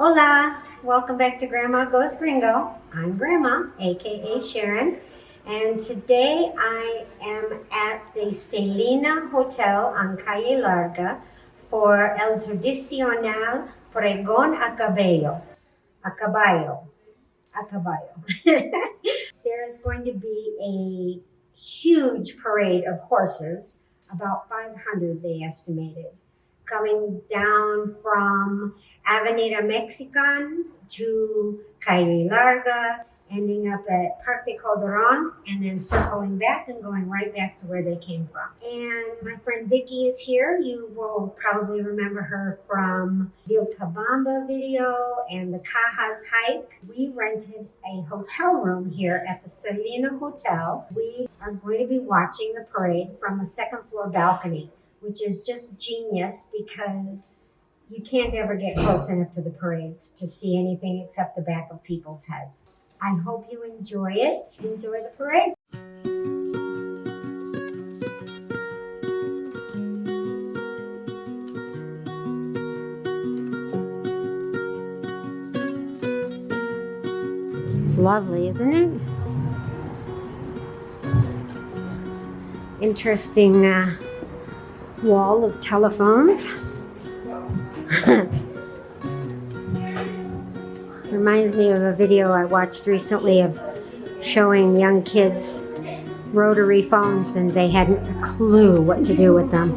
Hola, welcome back to Grandma Goes Gringo. I'm Grandma, aka Sharon, and today I am at the Selena Hotel on Calle Larga for El Tradicional Pregon A Caballo. A Caballo. A Caballo. There's going to be a huge parade of horses, about 500 they estimated, coming down from Avenida Mexican to Calle Larga, ending up at Parque Calderon, and then circling back and going right back to where they came from. And my friend Vicky is here. You will probably remember her from the Vilcabamba video and the Cajas hike. We rented a hotel room here at the Selena Hotel. We are going to be watching the parade from a second floor balcony, which is just genius because you can't ever get close enough to the parades to see anything except the back of people's heads. I hope you enjoy it. Enjoy the parade. It's lovely, isn't it? Interesting wall of telephones. Reminds me of a video I watched recently of showing young kids rotary phones and they hadn't a clue what to do with them.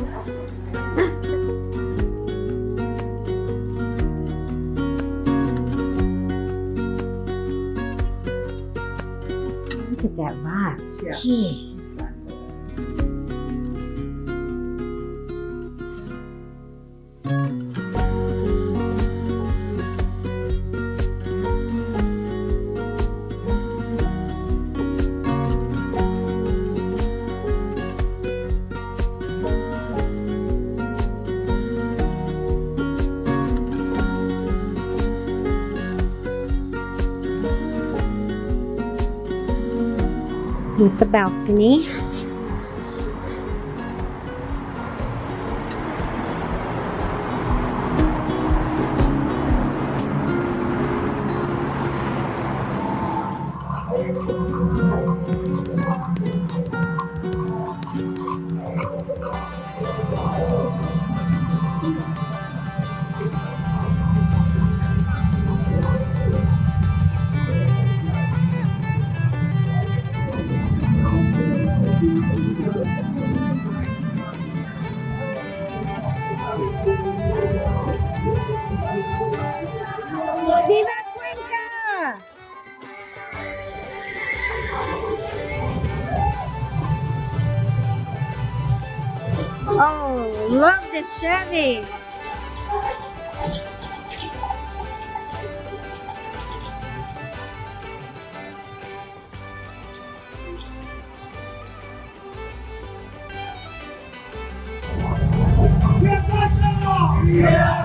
Look at that box. Yeah. Jeez. With the balcony. ¡Viva Cuenca! Oh, love the Chevy! Yeah!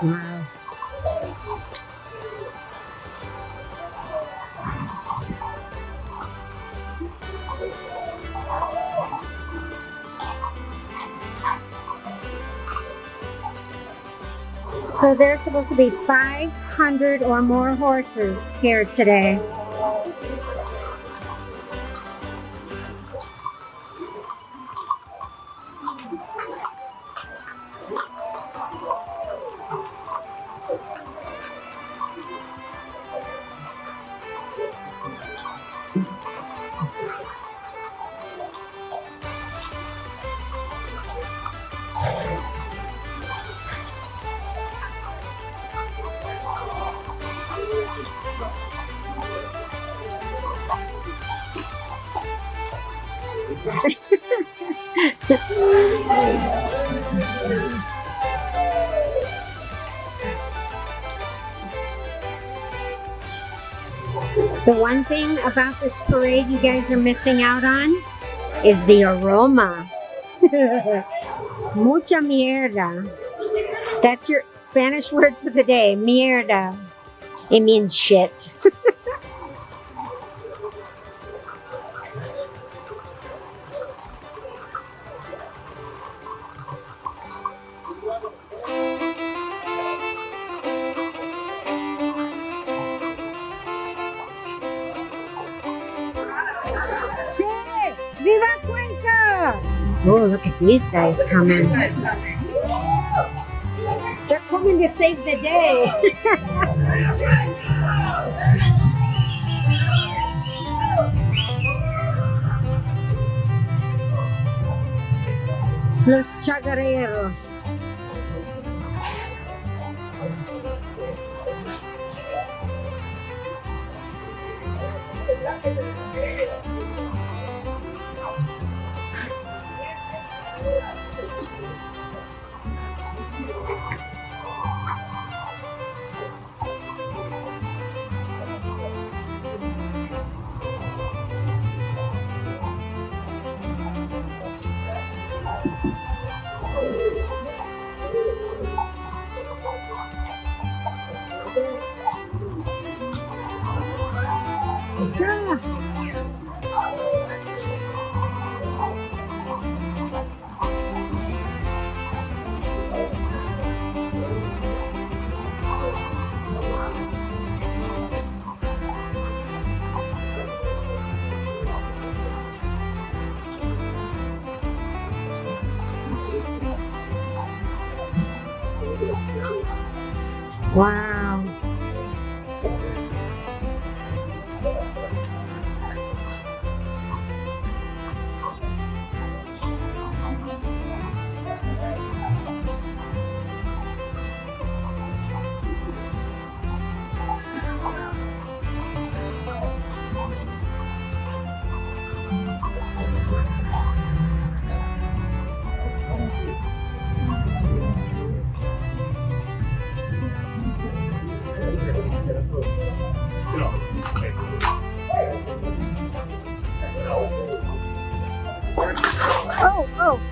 Wow. So there's supposed to be 500 or more horses here today. The one thing about this parade you guys are missing out on is the aroma. Mucha mierda. That's your Spanish word for the day, mierda. It means shit. Sí! Viva Cuenca! Oh, look at these guys coming. They're coming to save the day. Los chagareros. Wow.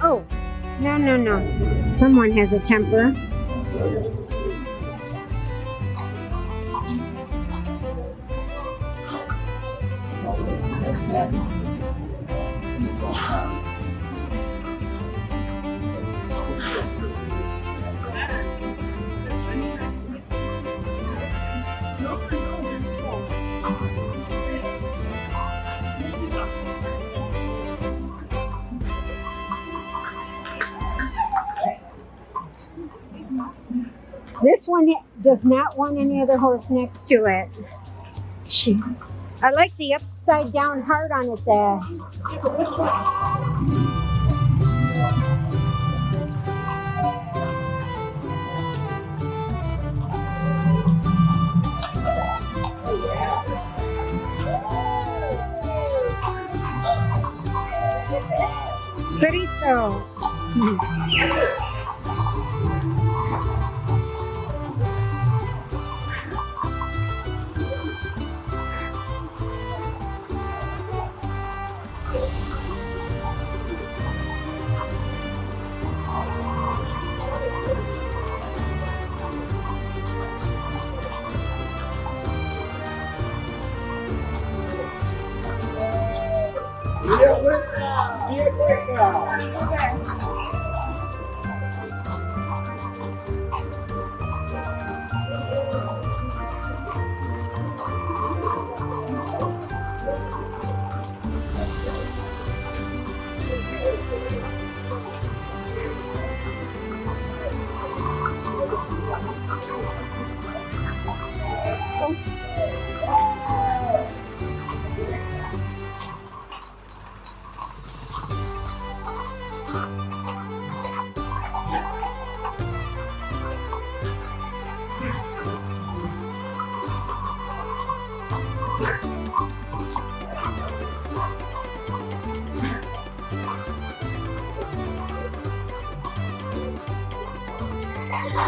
Oh. No. Someone has a temper. This one does not want any other horse next to it. I like the upside down heart on its ass. Frito.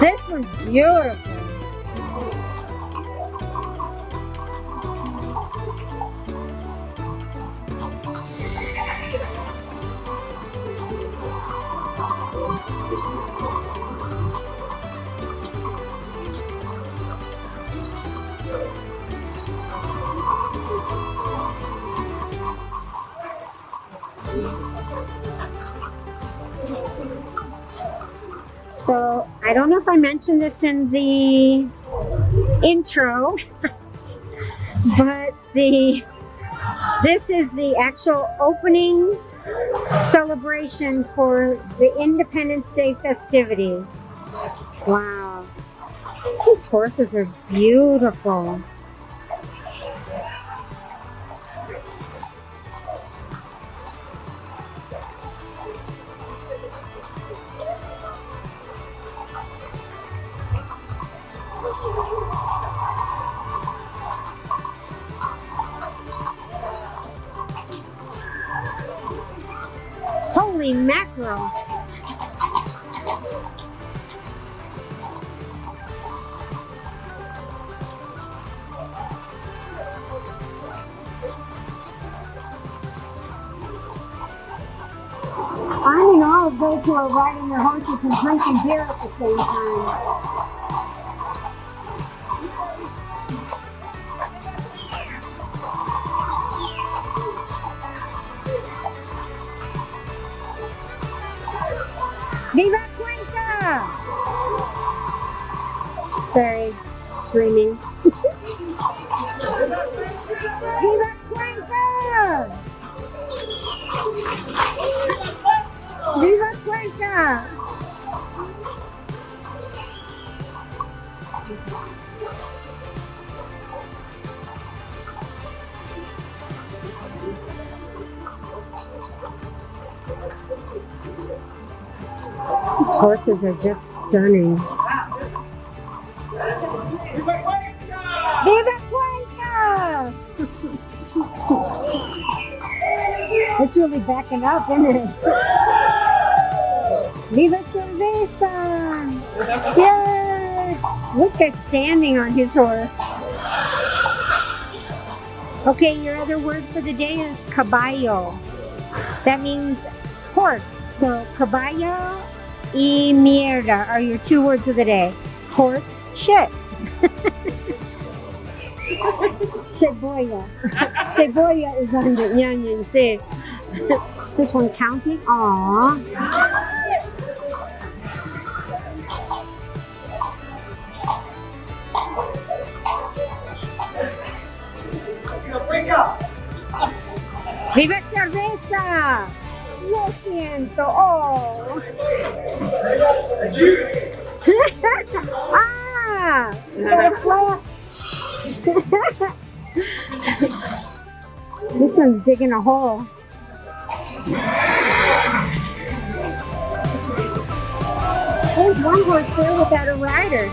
This one's beautiful. So, I don't know if I mentioned this in the intro, but this is the actual opening celebration for the Independence Day festivities. Wow. These horses are beautiful. Holy mackerel. I'm in awe of those who are riding their horses and drinking beer at the same time. Viva Cuenca! Sorry, screaming. Viva Cuenca! Viva Cuenca! These horses are just stunning. Viva Cuenca! It's really backing up, isn't it? Viva Cerveza! Yay! This guy's standing on his horse. Okay, your other word for the day is caballo. That means horse. So caballo y mierda are your two words of the day. Horse, shit. Cebolla. Cebolla is under ñaña, see. Is this one counting? Aww. ¡Viva cerveza! Lo siento. Oh. Ah! This one's digging a hole. There's one horse there without a rider.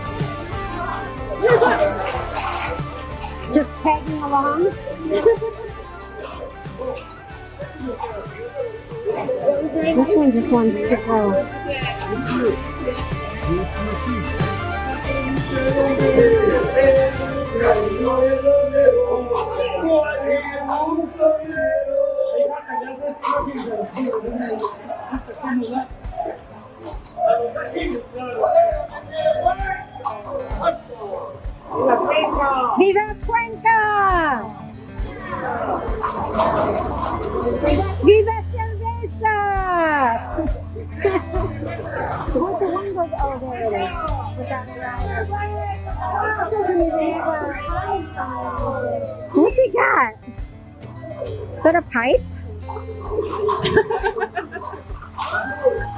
Just tagging along. This one just wants to go. ¡Viva Cuenca! ¡Viva cerveza! Where's the one goes? Oh, there it is. Without a rider. Doesn't even have a... What's he got? Is that a pipe?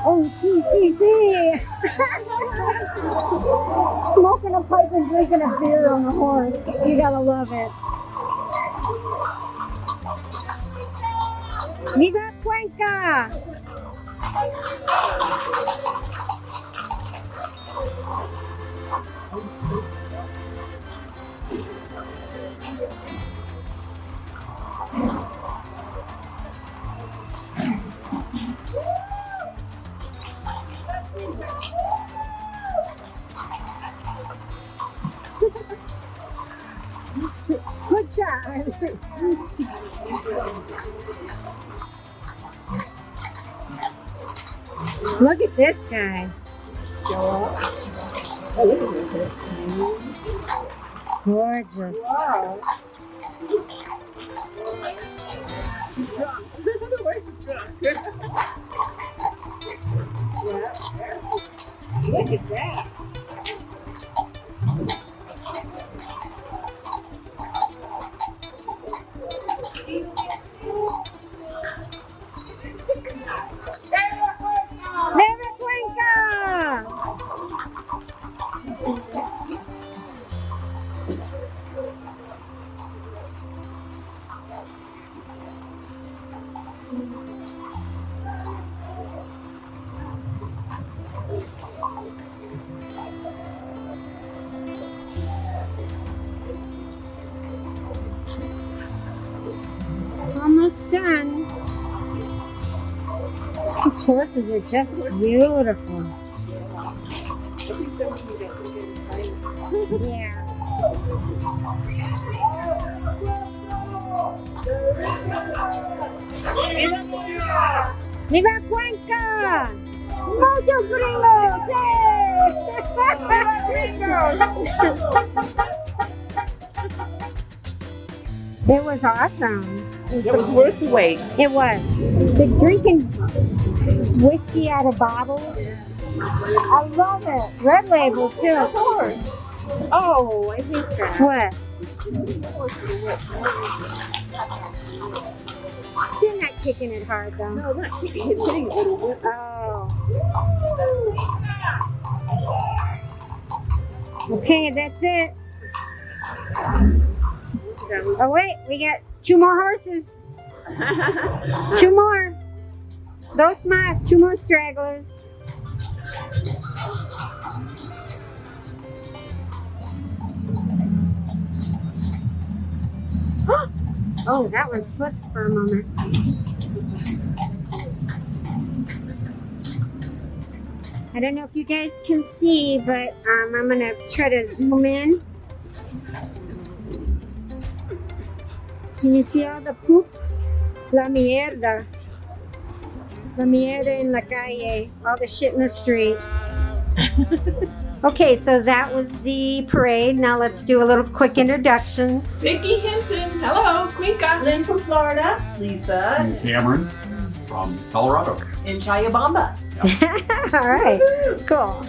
Oh, see. Smoking a pipe and drinking a beer on the horse. You gotta love it. Viva Cuenca! Good job. Look at this guy. Gorgeous. Wow. Look at that. Viva Cuenca! Almost done. These horses are just beautiful. Yeah. ¡Viva Cuenca! ¡Mucho gringo! It was awesome. It was worth the wait. It was. The drinking whiskey out of bottles. I love it. Red label too. Of course. Oh, I hate that. What? You're not kicking it hard though. No, not kicking. It's hitting it with a whip. Oh. Okay, that's it. Oh wait, we got 2 more horses. 2 more. Dos más. 2 more stragglers. Oh, that one slipped for a moment. I don't know if you guys can see, but I'm gonna try to zoom in. Can you see all the poop? La mierda. La mierda en la calle. All the shit in the street. Okay, so that was the parade. Now let's do a little quick introduction. Vicki Hinton, hello, Cuenca. Lynn from Florida. Lisa And Cameron from Colorado. in Chayabamba. All right, cool.